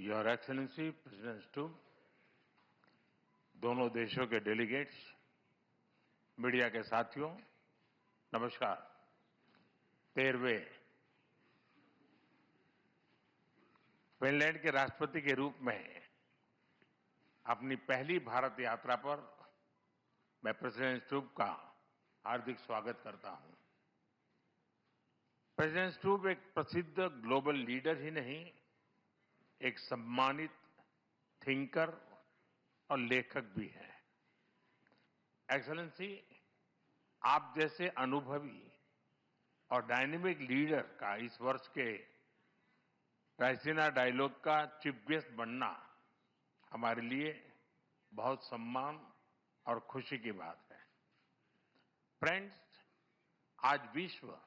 Your excellency president स्टूब, दोनों देशों के डेलीगेट्स, मीडिया के साथियों, नमस्कार। 13वें फिनलैंड के राष्ट्रपति के रूप में अपनी पहली भारत यात्रा पर मैं प्रेसिडेंट स्टूब का हार्दिक स्वागत करता हूं। प्रेसिडेंट स्टूब एक प्रसिद्ध ग्लोबल लीडर ही नहीं, एक सम्मानित थिंकर और लेखक भी हैं। एक्सेलेंसी, आप जैसे अनुभवी और डायनेमिक लीडर का इस वर्ष के रायसीना डायलॉग का चीफ गेस्ट बनना हमारे लिए बहुत सम्मान और खुशी की बात है। फ्रेंड्स, आज विश्व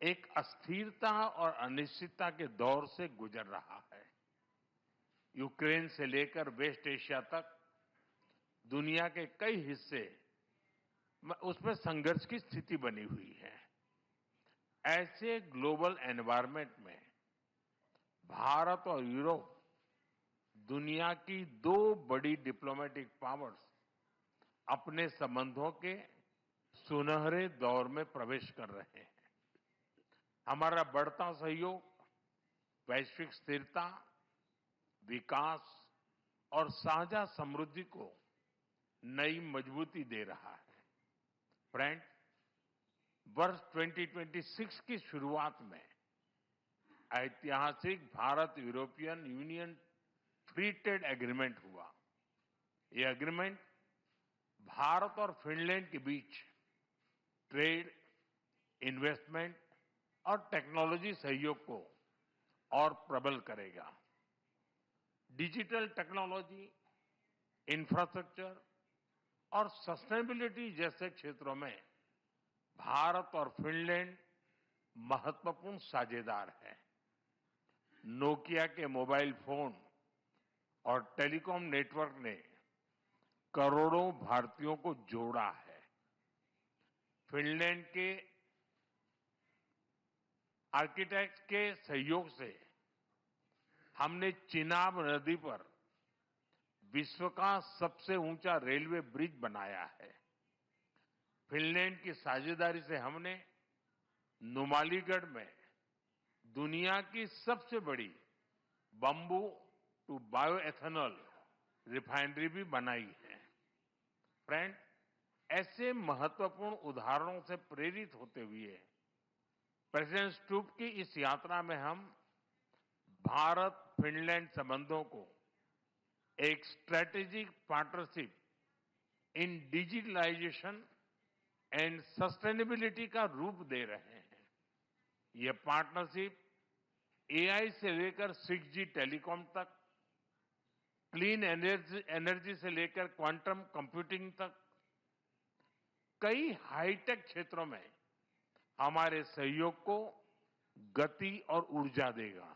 एक अस्थिरता और अनिश्चितता के दौर से गुजर रहा है। यूक्रेन से लेकर वेस्ट एशिया तक दुनिया के कई हिस्से उसमें संघर्ष की स्थिति बनी हुई है। ऐसे ग्लोबल एनवायरनमेंट में भारत और यूरोप दुनिया की दो बड़ी डिप्लोमेटिक पावर्स अपने संबंधों के सुनहरे दौर में प्रवेश कर रहे हैं। हमारा बढ़ता सहयोग वैश्विक स्थिरता, विकास और साझा समृद्धि को नई मजबूती दे रहा है। फ्रेंड, वर्ष 2026 की शुरुआत में ऐतिहासिक Bharat European union free trade agreement हुआ। यह एग्रीमेंट भारत और फिनलैंड के बीच ट्रेड, इन्वेस्टमेंट और टेक्नोलॉजी सहयोग को और प्रबल करेगा। डिजिटल टेक्नोलॉजी, इंफ्रास्ट्रक्चर और सस्टेनेबिलिटी जैसे क्षेत्रों में भारत और फिनलैंड महत्वपूर्ण साझेदार हैं। नोकिया के मोबाइल फोन और टेलीकॉम नेटवर्क ने करोड़ों भारतीयों को जोड़ा है। फिनलैंड के आर्किटेक्ट्स के सहयोग से हमने चिनाब नदी पर विश्व का सबसे ऊंचा रेलवे ब्रिज बनाया है। फिनलैंड की साझेदारी से हमने नुमालीगढ़ में दुनिया की सबसे बड़ी बंबू टू बायोएथेनॉल रिफाइनरी भी बनाई है। फ्रेंड, ऐसे महत्वपूर्ण उदाहरणों से प्रेरित होते हुए प्रेसिडेंट स्टूब की इस यात्रा में हम भारत फिनलैंड संबंधों को एक strategic partnership in digitalisation and sustainability का रूप दे रहे हैं। यह पार्टनरशिप एआई से लेकर 6G टेलीकॉम तक, क्लीन एनर्जी से लेकर क्वांटम कंप्यूटिंग तक कई हाईटेक क्षेत्रों में हमारे सहयोग को गति और ऊर्जा देगा।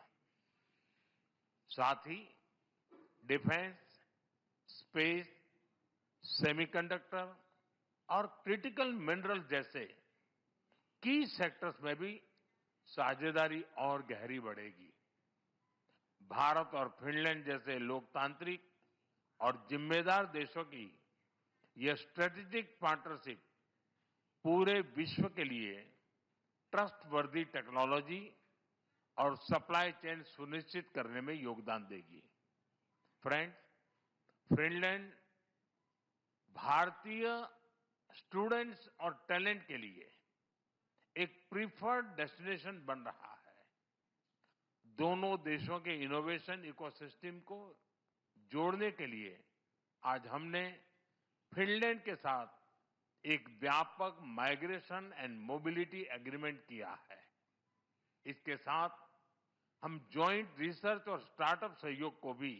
साथ ही डिफेंस, स्पेस, सेमीकंडक्टर और क्रिटिकल मिनरल जैसे की सेक्टर्स में भी साझेदारी और गहरी बढ़ेगी। भारत और फिनलैंड जैसे लोकतांत्रिक और जिम्मेदार देशों की यह स्ट्रेटेजिक पार्टनरशिप पूरे विश्व के लिए ट्रस्टवर्दी टेक्नोलॉजी और सप्लाई चेन सुनिश्चित करने में योगदान देगी। फ्रेंड्स, फिनलैंड भारतीय स्टूडेंट्स और टैलेंट के लिए एक प्रीफर्ड डेस्टिनेशन बन रहा है। दोनों देशों के इनोवेशन इकोसिस्टम को जोड़ने के लिए आज हमने फिनलैंड के साथ एक व्यापक माइग्रेशन एंड मोबिलिटी एग्रीमेंट किया है। इसके साथ हम जॉइंट रिसर्च और स्टार्टअप सहयोग को भी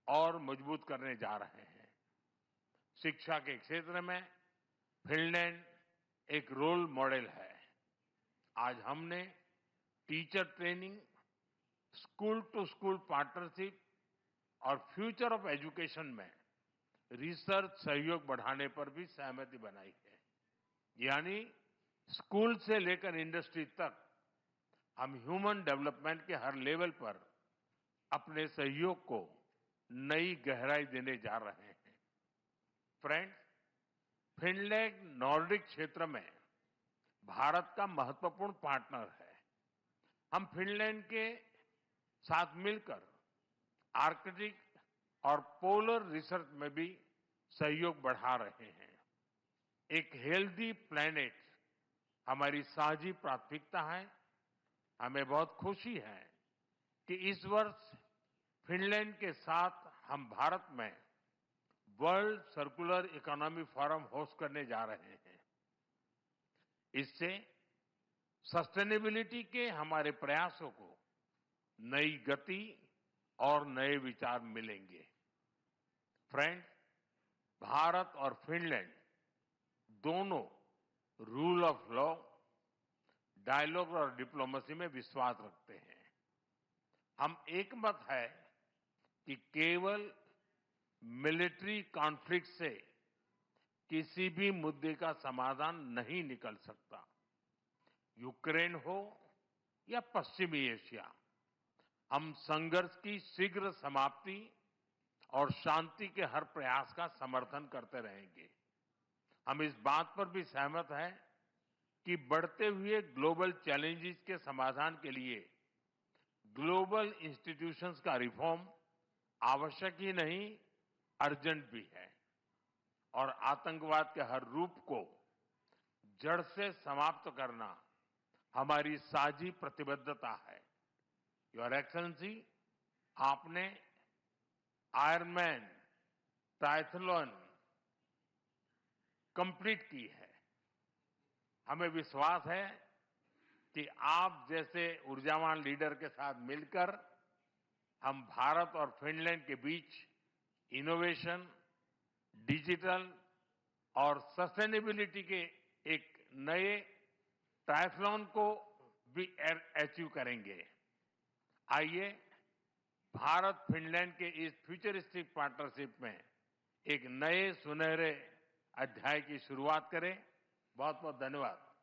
और मजबूत करने जा रहे हैं। शिक्षा के क्षेत्र में फिनलैंड एक रोल मॉडल है। आज हमने teacher training, school to school partnership और फ्यूचर ऑफ एजुकेशन में रिसर्च सहयोग बढ़ाने पर भी सहमति बनाई है। यानी स्कूल से लेकर इंडस्ट्री तक हम ह्यूमन डेवलपमेंट के हर लेवल पर अपने सहयोग को नई गहराई देने जा रहे हैं। फ्रेंड्स, फिनलैंड नॉर्डिक क्षेत्र में भारत का महत्वपूर्ण पार्टनर है। हम फिनलैंड के साथ मिलकर आर्कटिक और पोलर रिसर्च में भी सहयोग बढ़ा रहे हैं। एक हेल्दी प्लैनेट हमारी साझी प्राथमिकता है। हमें बहुत खुशी है कि इस वर्ष फिनलैंड के साथ हम भारत में world circular economy forum host करने जा रहे हैं। इससे सस्टेनेबिलिटी के हमारे प्रयासों को नई गति और नए विचार मिलेंगे। फ्रेंड्स, भारत और फिनलैंड दोनों रूल ऑफ लॉ, डायलॉग और डिप्लोमेसी में विश्वास रखते हैं। हम एकमत है कि केवल मिलिट्री कॉन्फ्लिक्ट से किसी भी मुद्दे का समाधान नहीं निकल सकता। यूक्रेन हो या पश्चिमी एशिया, हम संघर्ष की शीघ्र समाप्ति और शांति के हर प्रयास का समर्थन करते रहेंगे। हम इस बात पर भी सहमत हैं कि बढ़ते हुए ग्लोबल चैलेंजेस के समाधान के लिए ग्लोबल इंस्टीट्यूशंस का रिफॉर्म आवश्यक ही नहीं, अर्जेंट भी है। और आतंकवाद के हर रूप को जड़ से समाप्त करना हमारी साझी प्रतिबद्धता है। योर एक्सेलेंसी, आपने आयरनमैन ट्रायथलॉन कंप्लीट की है। हमें विश्वास है कि आप जैसे ऊर्जावान लीडर के साथ मिलकर हम भारत और फिनलैंड के बीच इनोवेशन, डिजिटल और सस्टेनेबिलिटी के एक नए ट्रायथलॉन को भी अचीव करेंगे। आइए भारत फिनलैंड के इस फ्यूचरिस्टिक पार्टनरशिप में एक नए सुनहरे अध्याय की शुरुआत करें। बहुत बहुत धन्यवाद।